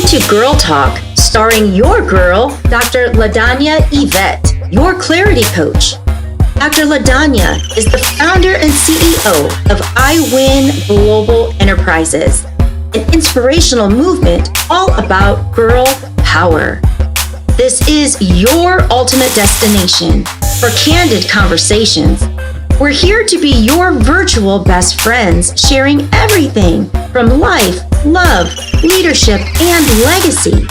to Girl Talk, starring your girl, Dr. LaDanya Yvette, your clarity coach. Dr. LaDanya is the founder and CEO of I Win Global Enterprises, an inspirational movement all about girl power. This is your ultimate destination for candid conversations. We're here to be your virtual best friends, sharing everything from life, love, leadership, and legacy.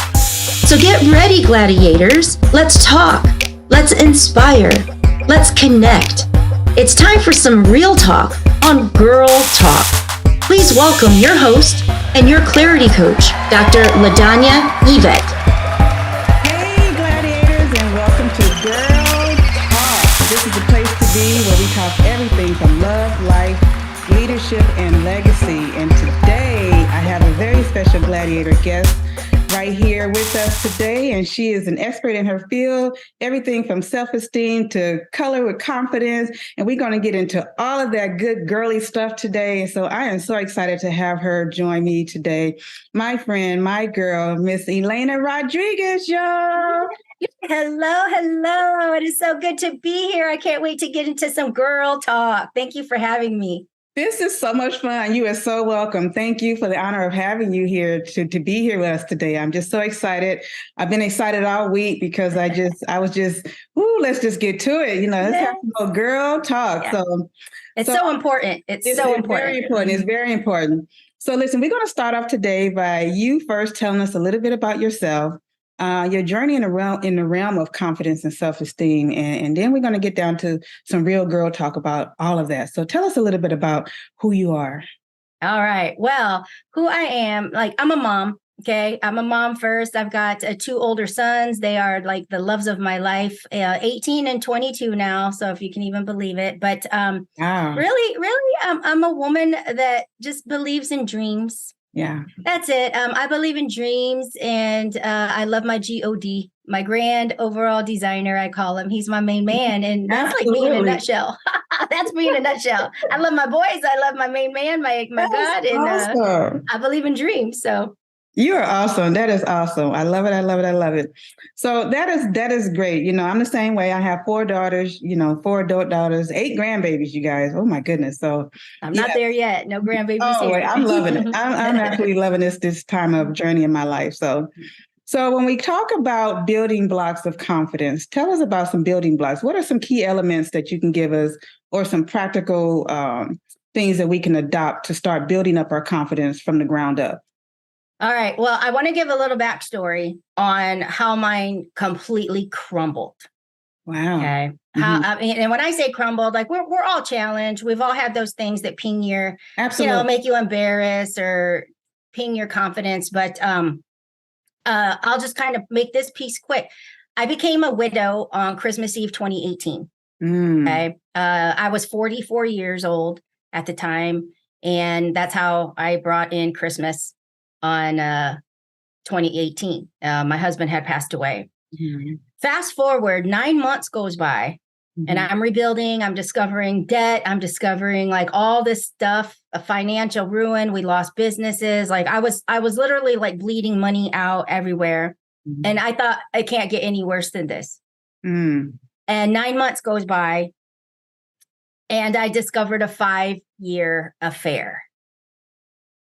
So get ready, gladiators. Let's talk. Let's inspire. Let's connect. It's time for some real talk on Girl Talk. Please welcome your host and your clarity coach, Dr. LaDanya Yvette. Hey, gladiators, and welcome to Girl Talk. This is the place to be where we talk everything from love, life, leadership, and legacy. And today, I have a very special gladiator guest right here with us today, and she is an expert in her field, everything from self-esteem to color with confidence, and we're going to get into all of that good girly stuff today. So I am so excited to have her join me today. My friend, my girl, Miss Elena Rodriguez, y'all. Hello. It is so good to be here. I can't wait to get into some girl talk. Thank you for having me. This is so much fun. You are so welcome. Thank you for the honor of having you here to be here with us today. I'm just so excited. I've been excited all week because let's just get to it. Let's have a girl talk. Yeah. It's so important. It's very important. It's very important. So listen, we're going to start off today by you first telling us a little bit about yourself, your journey in the realm of confidence and self-esteem, and then we're going to get down to some real girl talk about all of that. So tell us a little bit about who you are. All right. Well, who I am, I'm a mom. Okay. I'm a mom first. I've got two older sons. They are like the loves of my life, 18 and 22 now. So if you can even believe it, but really, I'm a woman that just believes in dreams. Yeah, that's it. I believe in dreams, and I love my GOD, my grand overall designer. I call him. He's my main man, and that's like me in a nutshell. That's me in a nutshell. I love my boys. I love my main man, my God, and awesome. I believe in dreams. So you are awesome. That is awesome. I love it. So that is great. I'm the same way. I have 4 daughters, 4 adult daughters, 8 grandbabies, you guys. Oh my goodness. So I'm not there yet. No grandbabies here. I'm loving it. I'm absolutely loving this time of journey in my life. So when we talk about building blocks of confidence, tell us about some building blocks. What are some key elements that you can give us, or some practical things that we can adopt to start building up our confidence from the ground up? All right. Well, I want to give a little backstory on how mine completely crumbled. Wow. Okay. Mm-hmm. And when I say crumbled, we're all challenged. We've all had those things that ping your, make you embarrassed or ping your confidence. But I'll just kind of make this piece quick. I became a widow on Christmas Eve, 2018. Okay. I was 44 years old at the time, and that's how I brought in Christmas on 2018. My husband had passed away. Mm-hmm. Fast forward, 9 months goes by, and I'm rebuilding. I'm discovering debt. I'm discovering all this stuff, a financial ruin. We lost businesses. I was literally bleeding money out everywhere. Mm-hmm. And I thought, I can't get any worse than this. Mm. And 9 months goes by, and I discovered a 5-year affair.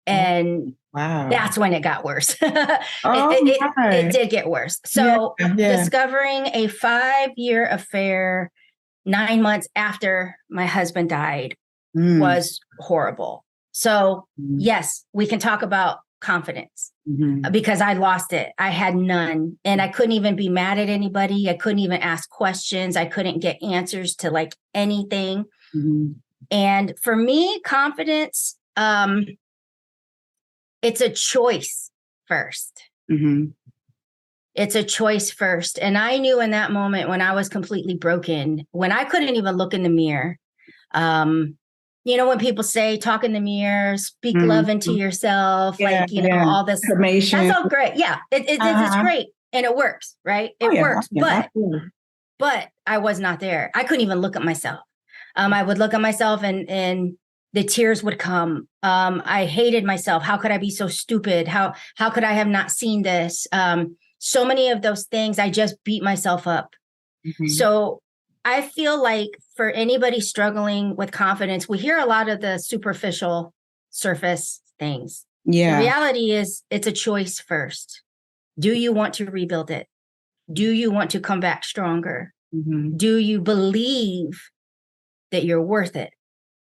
And wow, that's when it got worse. It did get worse. So discovering a 5-year affair 9 months after my husband died was horrible. So yes, we can talk about confidence because I lost it. I had none, and I couldn't even be mad at anybody. I couldn't even ask questions. I couldn't get answers to anything. Mm-hmm. And for me, confidence, it's a choice first. Mm-hmm. It's a choice first. And I knew in that moment when I was completely broken, when I couldn't even look in the mirror, when people say, talk in the mirror, speak love into yourself, all this information. That's all great. Yeah, it's great. And it works, right? It works. But I was not there. I couldn't even look at myself. I would look at myself and the tears would come. I hated myself. How could I be so stupid? How could I have not seen this? So many of those things, I just beat myself up. Mm-hmm. So I feel like for anybody struggling with confidence, we hear a lot of the superficial surface things. Yeah. The reality is it's a choice first. Do you want to rebuild it? Do you want to come back stronger? Mm-hmm. Do you believe that you're worth it?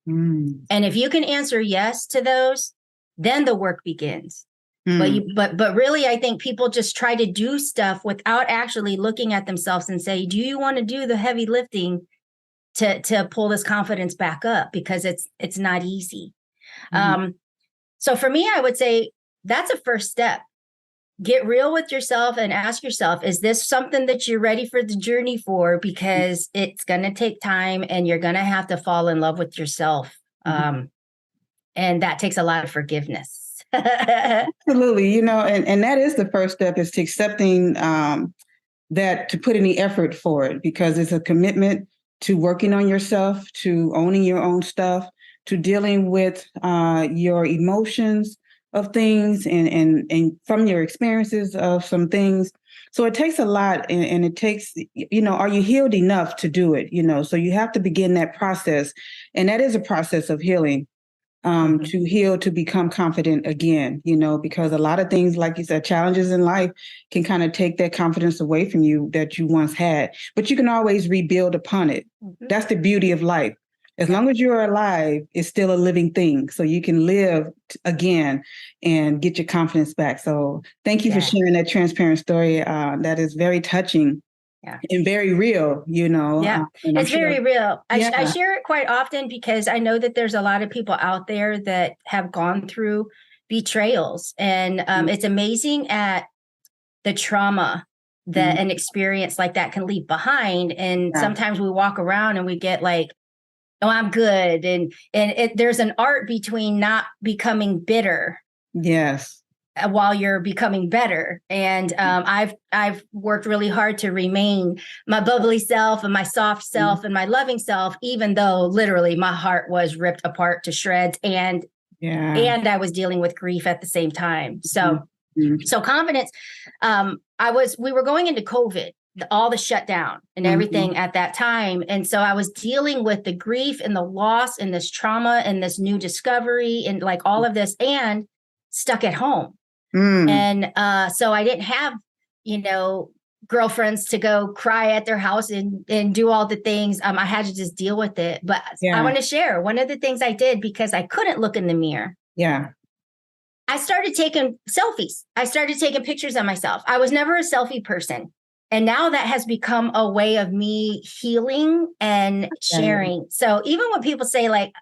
Mm. And if you can answer yes to those, then the work begins. But really, I think people just try to do stuff without actually looking at themselves and say, do you want to do the heavy lifting to pull this confidence back up? Because it's not easy. Mm-hmm. So for me, I would say that's a first step. Get real with yourself and ask yourself, is this something that you're ready for the journey for? Because it's going to take time and you're going to have to fall in love with yourself. Mm-hmm. And that takes a lot of forgiveness. Absolutely. And that is the first step, is to accepting that, to put any effort for it, because it's a commitment to working on yourself, to owning your own stuff, to dealing with your emotions of things and from your experiences of some things. So it takes a lot, and it takes, are you healed enough to do it? So you have to begin that process. And that is a process of healing. Mm-hmm. To heal, to become confident again, because a lot of things, like you said, challenges in life can kind of take that confidence away from you that you once had, but you can always rebuild upon it. Mm-hmm. That's the beauty of life. As long as you're alive, it's still a living thing. So you can live again and get your confidence back. So thank you for sharing that transparent story. That is very touching. Yeah. And very real, Yeah, it's very real. I share it quite often because I know that there's a lot of people out there that have gone through betrayals. And it's amazing at the trauma that an experience like that can leave behind. And sometimes we walk around and we get like, oh, I'm good. And there's an art between not becoming bitter. Yes. While you're becoming better. And I've worked really hard to remain my bubbly self and my soft self and my loving self, even though literally my heart was ripped apart to shreds and I was dealing with grief at the same time. So so confidence, we were going into COVID, all the shutdown and everything at that time. And so I was dealing with the grief and the loss and this trauma and this new discovery and like all of this, and stuck at home. And so I didn't have, girlfriends to go cry at their house and do all the things. I had to just deal with it. But I want to share one of the things I did because I couldn't look in the mirror. Yeah. I started taking selfies. I started taking pictures of myself. I was never a selfie person. And now that has become a way of me healing and sharing. So even when people say like,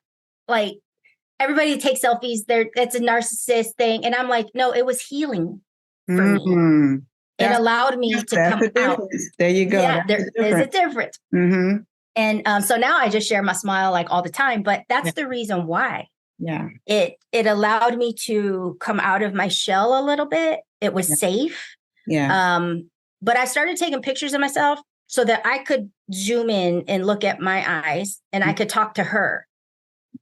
everybody takes selfies, it's a narcissist thing. And I'm like, no, it was healing for me. It allowed me to come out. There you go. Yeah, there is a difference. Mm-hmm. And so now I just share my smile like all the time, but that's the reason why. Yeah. It allowed me to come out of my shell a little bit. It was safe. Yeah. But I started taking pictures of myself so that I could zoom in and look at my eyes and I could talk to her.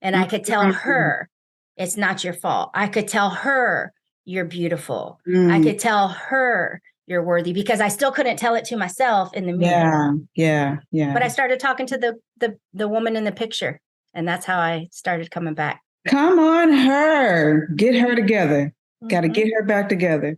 And I could tell her, it's not your fault. I could tell her, you're beautiful. I could tell her, you're worthy, because I still couldn't tell it to myself in the mirror. Yeah. But I started talking to the woman in the picture. And that's how I started coming back. Come on, her. Get her together. Got to get her back together.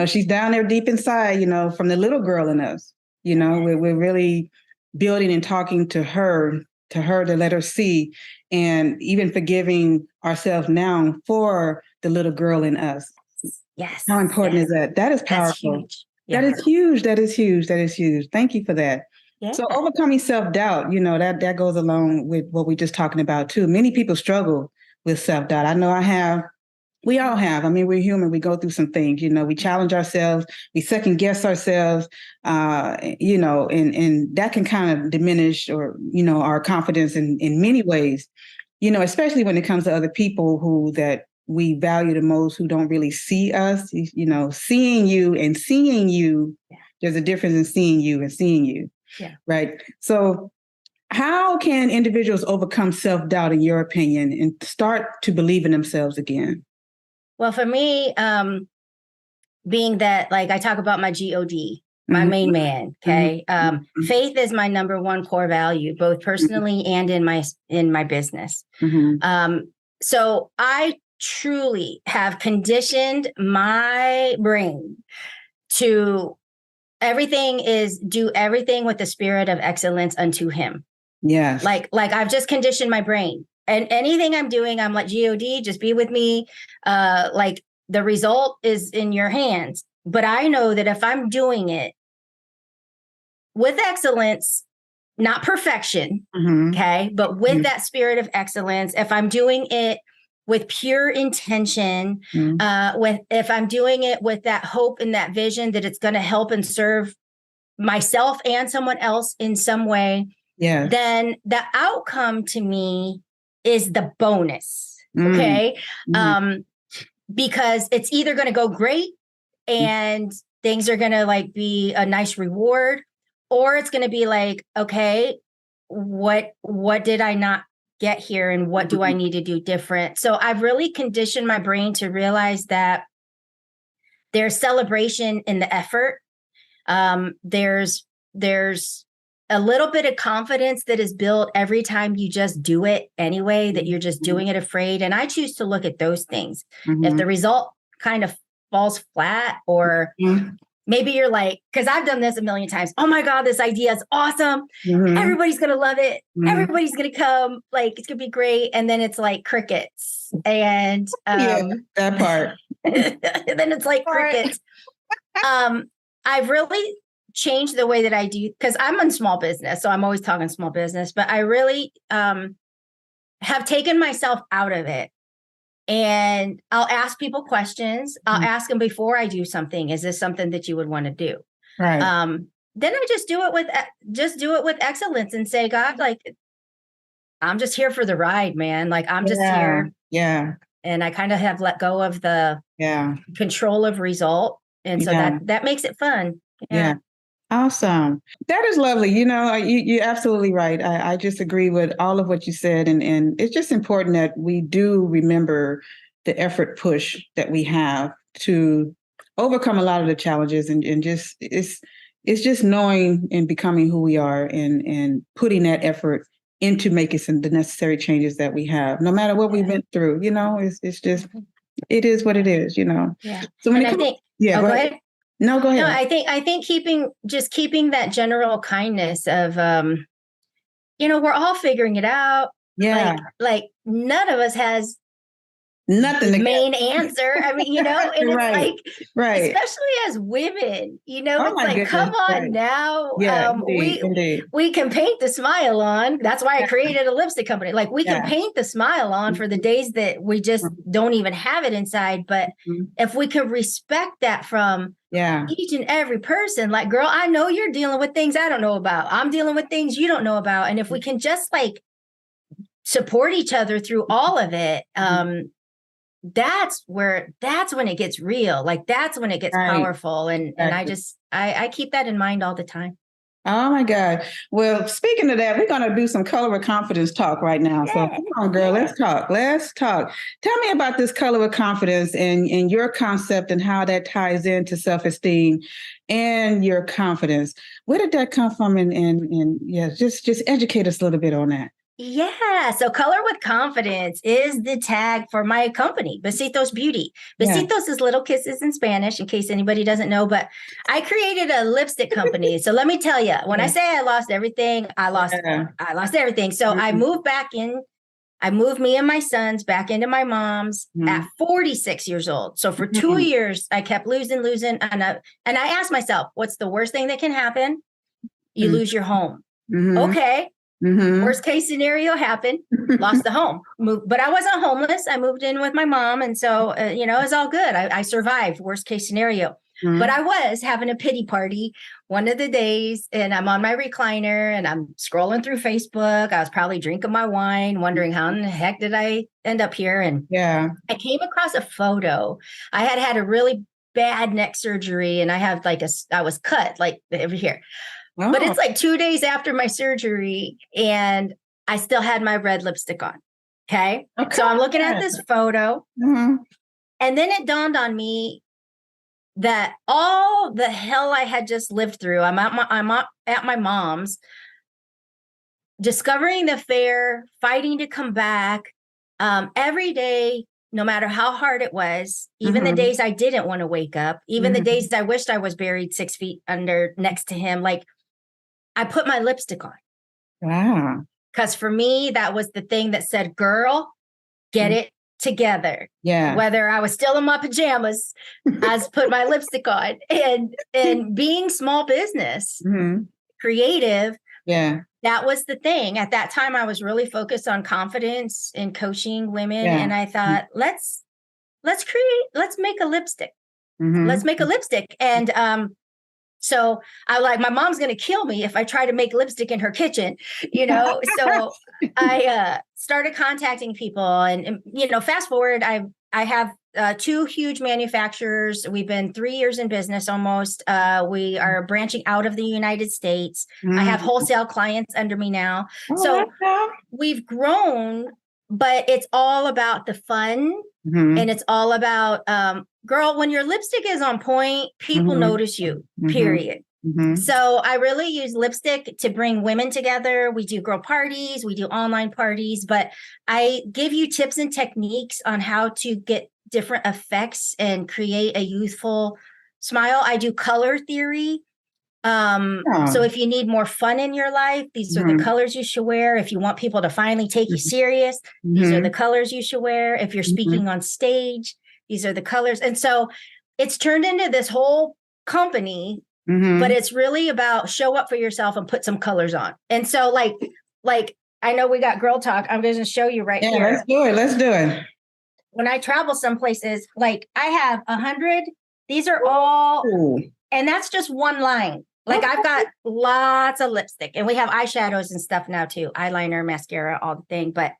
She's down there deep inside, from the little girl in us. We're really building and talking to her to let her see, and even forgiving ourselves now for the little girl in us. Yes. How important is that? That is powerful. That is huge. That is huge. That is huge. Thank you for that. Yeah. So overcoming self-doubt, that goes along with what we're just talking about too. Many people struggle with self-doubt. I know I have. We all have. I mean, we're human. We go through some things, we challenge ourselves, we second guess ourselves, and that can kind of diminish our confidence in many ways, especially when it comes to other people that we value the most, who don't really see us, seeing you and seeing you. Yeah. There's a difference in seeing you and seeing you. Yeah. Right. So How can individuals overcome self-doubt, in your opinion, and start to believe in themselves again? Well, for me, being that, like, I talk about my God, my main man. Okay. Faith is my number one core value, both personally and in my business. So I truly have conditioned my brain to do everything with the spirit of excellence unto him. Yes. Like I've just conditioned my brain, and anything I'm doing, I'm like, God, just be with me. Like, the result is in your hands. But I know that if I'm doing it with excellence, not perfection, okay, but with that spirit of excellence, if I'm doing it with pure intention, if I'm doing it with that hope and that vision that it's going to help and serve myself and someone else in some way, then the outcome to me is the bonus. Okay. Because it's either going to go great and things are going to like be a nice reward, or it's going to be like, okay, what did I not get here, and what do I need to do different? So I've really conditioned my brain to realize that there's celebration in the effort. There's a little bit of confidence that is built every time you just do it anyway, that you're just doing it afraid. And I choose to look at those things. If the result kind of falls flat, or maybe you're like, because I've done this a million times. Oh my God, this idea is awesome. Everybody's going to love it. Everybody's going to come. Like, it's going to be great. And then it's like crickets. And that part. And then it's like crickets. I've really changed the way that I do, because I'm in small business. So I'm always talking small business, but I really have taken myself out of it. And I'll ask people questions. I'll ask them before I do something. Is this something that you would want to do? Right. Then I just do it with excellence and say, God, like, I'm just here for the ride, man. Like, I'm just here. Yeah. And I kind of have let go of the control of result. And so that makes it fun. Yeah. Awesome. That is lovely. You're absolutely right. I just agree with all of what you said. And it's just important that we do remember the effort push that we have to overcome a lot of the challenges, and just it's just knowing and becoming who we are, and putting that effort into making the necessary changes that we have, no matter what we went through. It's just, it is what it is, Yeah. So when go ahead. No, go ahead. No, I think keeping that general kindness of, we're all figuring it out. Yeah. Like none of us has nothing the main answer. I mean, and it's like, especially as women, it's like, goodness. Come on now. Yeah, indeed. We can paint the smile on. That's why I created a lipstick company. Like, we can paint the smile on for the days that we just don't even have it inside. But if we could respect that from each and every person, like, girl, I know you're dealing with things I don't know about. I'm dealing with things you don't know about. And if we can just like support each other through all of it, that's when it gets real. Like, that's when it gets powerful. And I keep that in mind all the time. Oh my God. Well, speaking of that, we're going to do some color of confidence talk right now. So come on, girl, let's talk. Tell me about this color of confidence and your concept, and how that ties into self-esteem and your confidence. Where did that come from? And just educate us a little bit on that. Yeah. So Color with Confidence is the tag for my company, Besitos Beauty. Besitos is little kisses in Spanish, in case anybody doesn't know, but I created a lipstick company. So let me tell you, when I say I lost everything, I lost everything. So I moved me and my sons back into my mom's at 46 years old. So for 2 years, I kept losing. And I asked myself, what's the worst thing that can happen? You lose your home. Okay. Worst case scenario happened, lost the home, but I wasn't homeless. I moved in with my mom. And so, it was all good. I survived worst case scenario, but I was having a pity party one of the days, and I'm on my recliner and I'm scrolling through Facebook. I was probably drinking my wine, wondering how in the heck did I end up here? And I came across a photo. I had a really bad neck surgery, and I have I was cut like over here. But it's like 2 days after my surgery and I still had my red lipstick on. Okay. So I'm looking at this photo and then it dawned on me that all the hell I had just lived through, I'm at my mom's, discovering the fair, fighting to come back, every day, no matter how hard it was, even the days I didn't want to wake up, even the days I wished I was buried 6 feet under next to him, like I put my lipstick on. Wow. Because for me, that was the thing that said, girl, get it together. Yeah. Whether I was still in my pajamas, I put my lipstick on. And being small business, creative, that was the thing. At that time, I was really focused on confidence and coaching women. And I thought, let's make a lipstick. Let's make a lipstick. And so I like, my mom's going to kill me if I try to make lipstick in her kitchen, So I started contacting people and, fast forward, I have 2 huge manufacturers. We've been 3 years in business almost. We are branching out of the United States. I have wholesale clients under me now. So we've grown, but it's all about the fun. And it's all about, girl, when your lipstick is on point, people notice you, period. So I really use lipstick to bring women together. We do girl parties, we do online parties, but I give you tips and techniques on how to get different effects and create a youthful smile. I do color theory. So if you need more fun in your life, these are the colors you should wear. If you want people to finally take you serious, these are the colors you should wear. If you're speaking on stage, these are the colors. And so it's turned into this whole company, but it's really about show up for yourself and put some colors on. And so like I know we got girl talk. I'm going to show you right here. Let's do it. When I travel some places, like I have 100, these are all, and that's just one line. Like I've got lots of lipstick and we have eyeshadows and stuff now too. Eyeliner, mascara, all the thing. But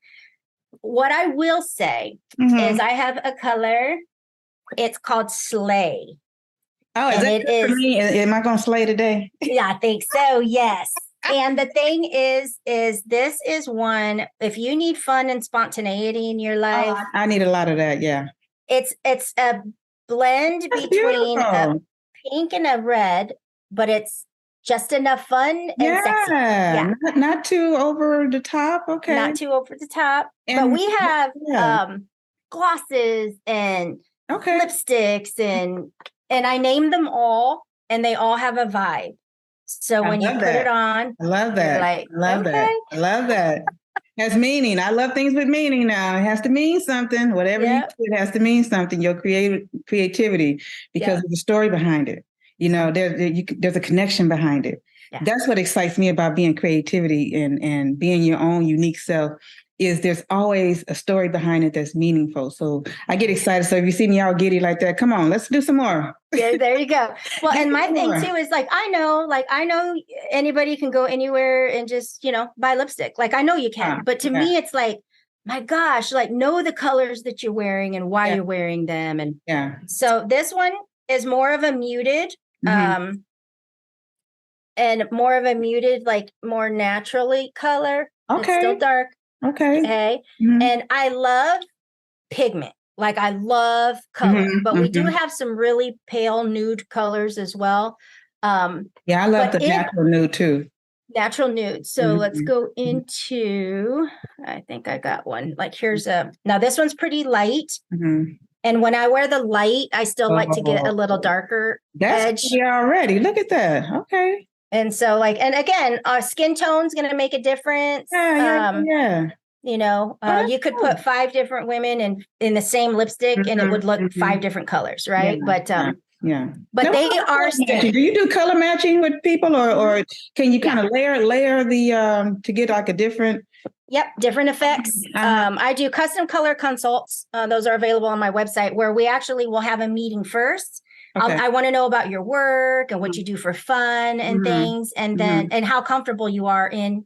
what I will say is I have a color. It's called Slay. Oh, is that for me? Am I going to slay today? Yeah, I think so. Yes. And the thing is this is one, if you need fun and spontaneity in your life. I need a lot of that. Yeah. It's a blend between a pink and a red, but it's just enough fun and sexy. Yeah. Not too over the top. Okay. Not too over the top. But we have glosses and lipsticks and I name them all and they all have a vibe. So when you put it on, I love that. Like, I love that. It has meaning. I love things with meaning now. It has to mean something. Whatever you do, it has to mean something. Your creativity, because there's a story behind it. There's a connection behind it. Yeah. That's what excites me about being creativity and being your own unique self. Is there's always a story behind it that's meaningful. So I get excited. So if you see me all giddy like that, come on, let's do some more. Yeah, there you go. Well, and my thing too is I know anybody can go anywhere and just, buy lipstick. Like I know you can, but to me, it's like, my gosh, know the colors that you're wearing and why you're wearing them. And so this one is more of a muted, and more of a muted, more naturally color. Okay. It's still dark. Okay. And I love pigment. I love color, but we do have some really pale nude colors as well. I love the natural nude too. Natural nude. So let's go into, I think I got one. Now this one's pretty light. And when I wear the light, I still like to get a little darker edge. That's already. Look at that. Okay. And so and again, skin tone's going to make a difference. You could put 5 different women in the same lipstick and it would look 5 different colors. Right. But they are still. Do you do color matching with people or can you kind of layer the, to get a different? Yep. Different effects. I do custom color consults. Those are available on my website where we actually will have a meeting first. Okay. I want to know about your work and what you do for fun and things, and then and how comfortable you are in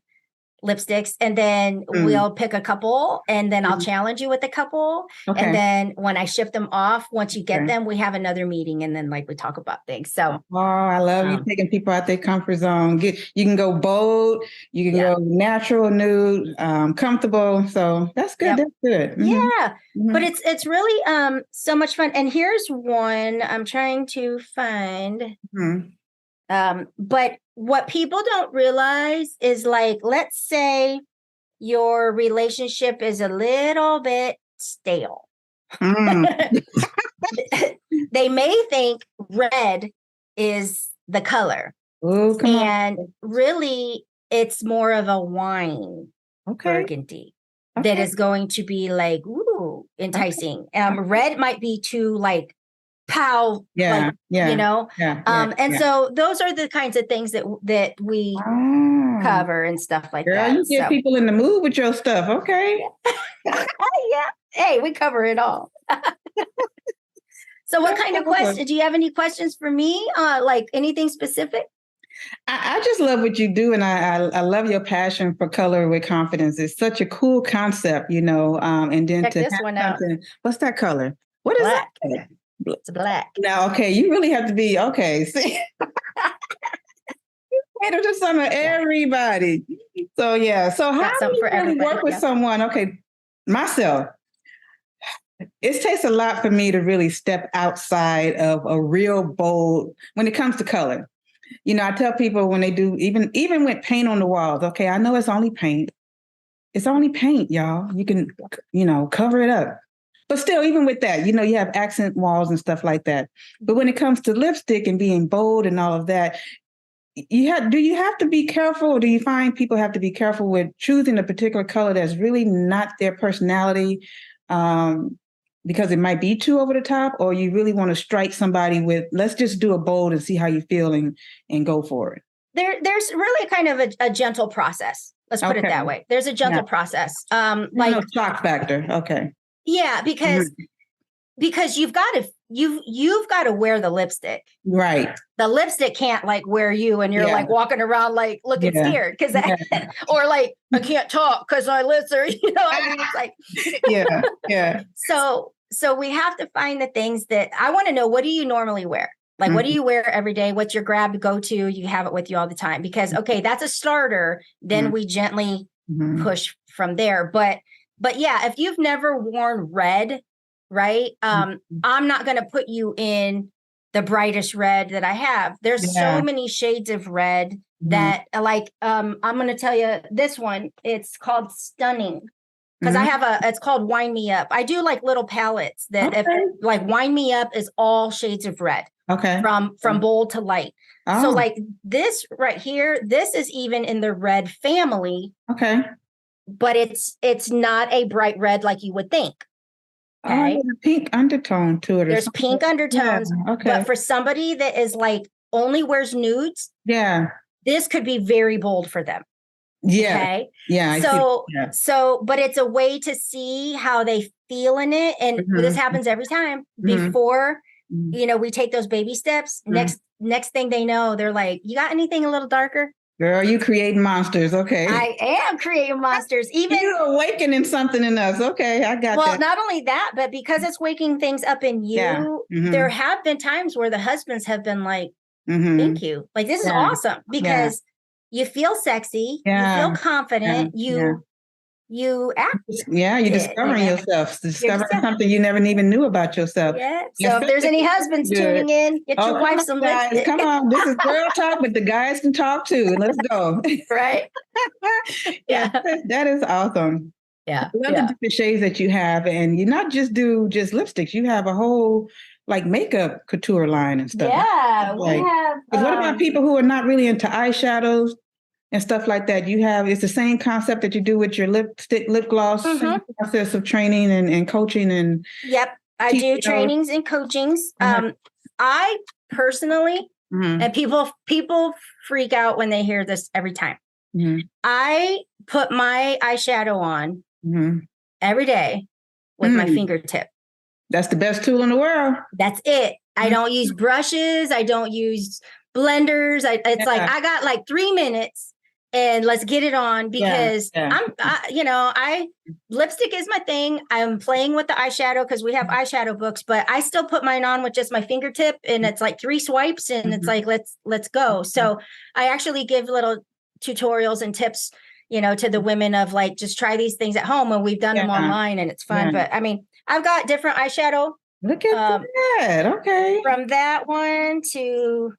lipsticks, and then we'll pick a couple, and then I'll challenge you with a couple. Okay. And then when I ship them off, once you get them, we have another meeting, and then like we talk about things. So I love you taking people out their comfort zone. You can go bold, you can go natural, nude, comfortable. So that's good. Yep. That's good. Mm-hmm. Yeah. Mm-hmm. But it's really so much fun. And here's one I'm trying to find. Mm-hmm. But what people don't realize is, like, let's say your relationship is a little bit stale. They may think red is the color. Ooh, and really it's more of a wine, burgundy, that is going to be like, ooh, enticing. Red might be too like pow, you know. So those are the kinds of things that we cover and stuff like that. You get people in the mood with your stuff. Okay. Yeah. Hey, we cover it all. So what kind of questions? Do you have any questions for me? Like anything specific? I just love what you do. And I love your passion for color with confidence. It's such a cool concept, you know, and then check this one out. What's that color? What is black. That? It's black. Now, okay, you really have to be, see. Cater to some of everybody. So, so how do you really work with someone? Okay, myself. It takes a lot for me to really step outside of a real bold, when it comes to color. You know, I tell people when they do, even with paint on the walls, okay, I know it's only paint. It's only paint, y'all. You can, cover it up. But still, even with that, you have accent walls and stuff like that. But when it comes to lipstick and being bold and all of that, do you have to be careful, or do you find people have to be careful with choosing a particular color that's really not their personality, because it might be too over the top, or you really want to strike somebody with, let's just do a bold and see how you feel and go for it? There's really kind of a gentle process. Let's put it that way. There's a gentle process. Like shock factor. Okay. Yeah, because you've got to wear the lipstick. Right. The lipstick can't like wear you and you're like walking around like looking scared because or like I can't talk because my lips are, it's like yeah. So we have to find the things that I want to know. What do you normally wear? Like, what do you wear every day? What's your grab go to? You have it with you all the time because, that's a starter. Then we gently push from there. But yeah, if you've never worn red, right? I'm not going to put you in the brightest red that I have. There's so many shades of red that like, I'm going to tell you this one, it's called Stunning. Because I have it's called Wine Me Up. I do like little palettes that like Wine Me Up is all shades of red. Okay. From bold to light. Oh. So like this right here, this is even in the red family. Okay. But it's not a bright red like you would think. Okay. There's a pink undertone to it. There's pink undertones. Yeah. Okay. But for somebody that is like only wears nudes, this could be very bold for them. Yeah. Okay. Yeah. But it's a way to see how they feel in it. And this happens every time before, we take those baby steps. Next thing they know, they're like, you got anything a little darker? Girl, you create monsters. Okay. I am creating monsters. Even you're awakening something in us. Okay. I got that. Well, not only that, but because it's waking things up in you, there have been times where the husbands have been like, thank you. Like, this is awesome because you feel sexy, you feel confident, you act. Yeah, you're discovering yourself, discovering something you never even knew about yourself. Yeah. So if there's any husbands tuning in, get your wife some lipstick. Come on, this is girl talk, but the guys can talk too. Let's go. Right. That is awesome. Yeah. I love the different shades that you have, and you not just do lipsticks. You have a whole like makeup couture line and stuff. Yeah, we have. But what about people who are not really into eyeshadows and stuff like that? It's the same concept that you do with your lip gloss, same process of training and coaching and. Yep, I do trainings and coachings. I personally, and people freak out when they hear this every time. I put my eyeshadow on every day with my fingertip. That's the best tool in the world. That's it. I don't use brushes. I don't use blenders. It's like I got like 3 minutes. and let's get it on because lipstick is my thing. I'm playing with the eyeshadow because we have eyeshadow books, but I still put mine on with just my fingertip and it's like 3 swipes and it's like, let's go. So I actually give little tutorials and tips, to the women of like, just try these things at home, and we've done them online and it's fun. But I mean, I've got different eyeshadow. Look at that. Okay. From that one to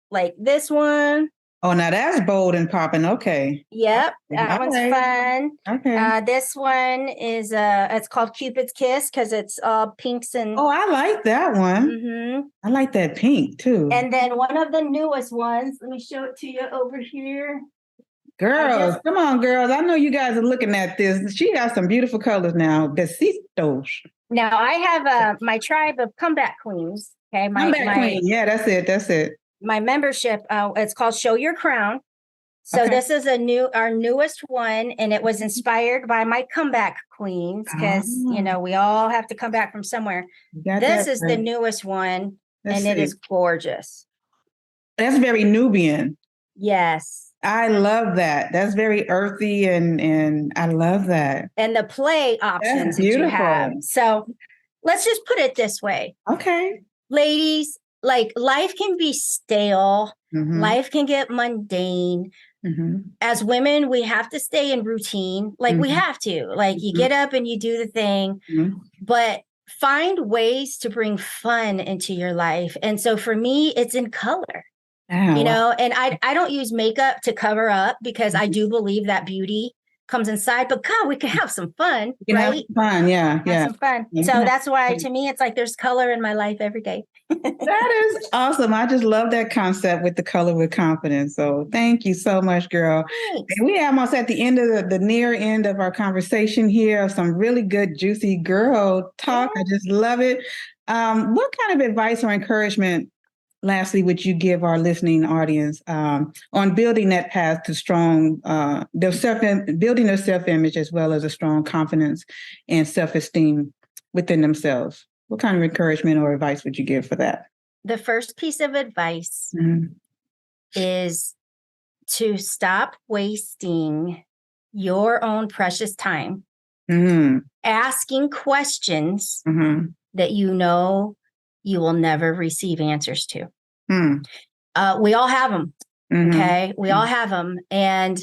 like this one. Oh, now that's bold and popping. Okay. Yep. That one's fun. Okay. This one is it's called Cupid's Kiss because it's all pinks and. Oh, I like that one. Mm-hmm. I like that pink too. And then one of the newest ones, let me show it to you over here. Girls, come on, girls. I know you guys are looking at this. She got some beautiful colors now. Besitos. Now I have my tribe of comeback queens. Okay. Comeback queen. Yeah, that's it. My membership, it's called Show Your Crown. So this is our newest one, and it was inspired by my comeback queens because we all have to come back from somewhere. This is the newest one, and it is gorgeous. That's very Nubian. Yes, I love that. That's very earthy, and I love that. And the play options that you have. So let's just put it this way. Okay, ladies. Like life can be stale. Life can get mundane. As women, we have to stay in routine. Like we have to. Like you get up and you do the thing, but find ways to bring fun into your life. And so for me, it's in color. And I don't use makeup to cover up because I do believe that beauty comes inside, but God, we can have some fun, right? Have fun, yeah. Some fun. So that's why, to me, it's like there's color in my life every day. That is awesome. I just love that concept with the color with confidence. So thank you so much, girl. Thanks. And we are almost at the end of the near end of our conversation here. Some really good, juicy girl talk. I just love it. What kind of advice or encouragement, lastly, would you give our listening audience on building that path to strong, building their self-image as well as a strong confidence and self-esteem within themselves? What kind of encouragement or advice would you give for that? The first piece of advice is to stop wasting your own precious time asking questions that you will never receive answers to. We all have them. Okay. We all have them, and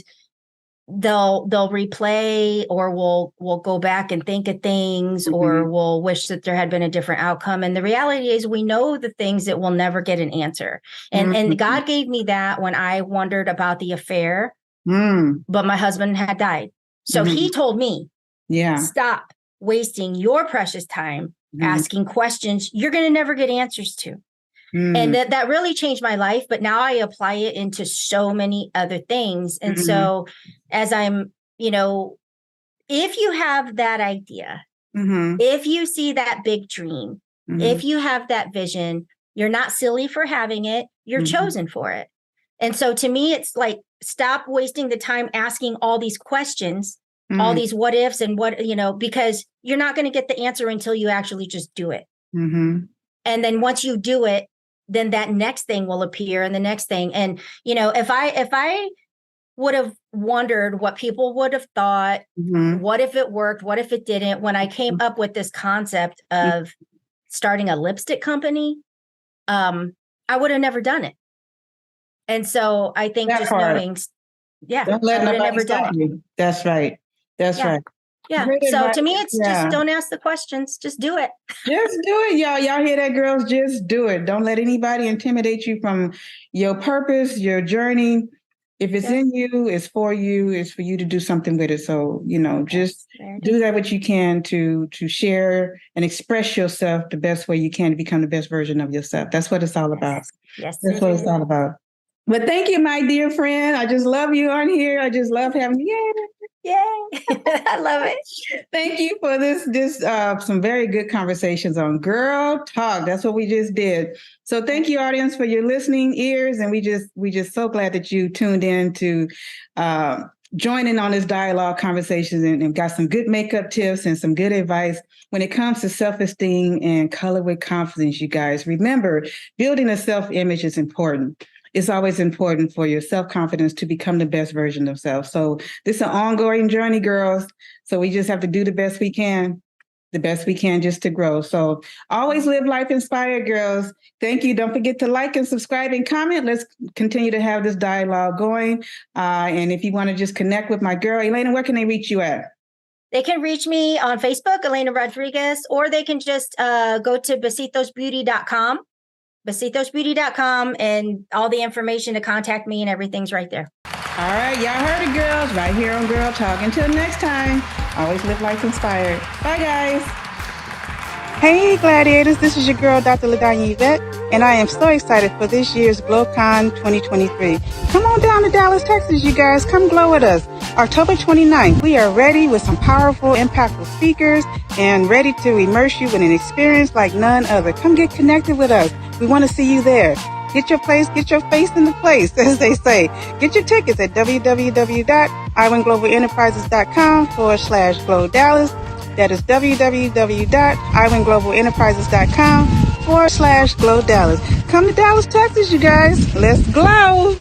they'll replay, or we'll go back and think of things, or we'll wish that there had been a different outcome. And the reality is we know the things that will never get an answer. And God gave me that when I wondered about the affair, but my husband had died. So he told me, stop wasting your precious time asking questions you're going to never get answers to. And that really changed my life. But now I apply it into so many other things. And so as I'm, if you have that idea, if you see that big dream, if you have that vision, you're not silly for having it. You're chosen for it. And so to me, it's like, stop wasting the time asking all these questions, all these what ifs and because you're not going to get the answer until you actually just do it. And then once you do it, then that next thing will appear, and the next thing. And, if I would have wondered what people would have thought, what if it worked? What if it didn't? When I came up with this concept of starting a lipstick company, I would have never done it. And so I think just knowing, don't let I would have never done it. That's right. That's right. Yeah. So to me, it's just don't ask the questions. Just do it. Just do it, y'all. Y'all hear that, girls? Just do it. Don't let anybody intimidate you from your purpose, your journey. If it's in you, it's for you. It's for you to do something with it. So, just do that what you can to share and express yourself the best way you can to become the best version of yourself. That's what it's all about. Yes. That's what it's all about. But thank you, my dear friend. I just love you on here. I just love having you. Yay. I love it. Thank you for this some very good conversations on Girl Talk. That's what we just did. So thank you, audience, for your listening ears. And we just so glad that you tuned in to join in on this dialogue conversations and got some good makeup tips and some good advice when it comes to self-esteem and color with confidence, you guys. Remember, building a self-image is important. it's always important for your self-confidence to become the best version of self. So this is an ongoing journey, girls. So we just have to do the best we can just to grow. So always live life inspired, girls. Thank you. Don't forget to like and subscribe and comment. Let's continue to have this dialogue going. And if you want to just connect with my girl, Elena, where can they reach you at? They can reach me on Facebook, Elena Rodriguez, or they can just go to besitosbeauty.com, besitosbeauty.com, and all the information to contact me and everything's right there. All right, y'all heard it, girls, right here on Girl Talk. Until next time, always live life inspired. Bye, guys. Hey, Gladiators, this is your girl, Dr. LaDanya Yvette, and I am so excited for this year's GlowCon 2023. Come on down to Dallas, Texas, you guys. Come glow with us. October 29th, we are ready with some powerful, impactful speakers and ready to immerse you in an experience like none other. Come get connected with us. We want to see you there. Get your face in the place, as they say. Get your tickets at www.iwinglobalenterprises.com/Glow Dallas. That is www.iwinglobalenterprises.com/Glow Dallas. Come to Dallas, Texas, you guys. Let's glow.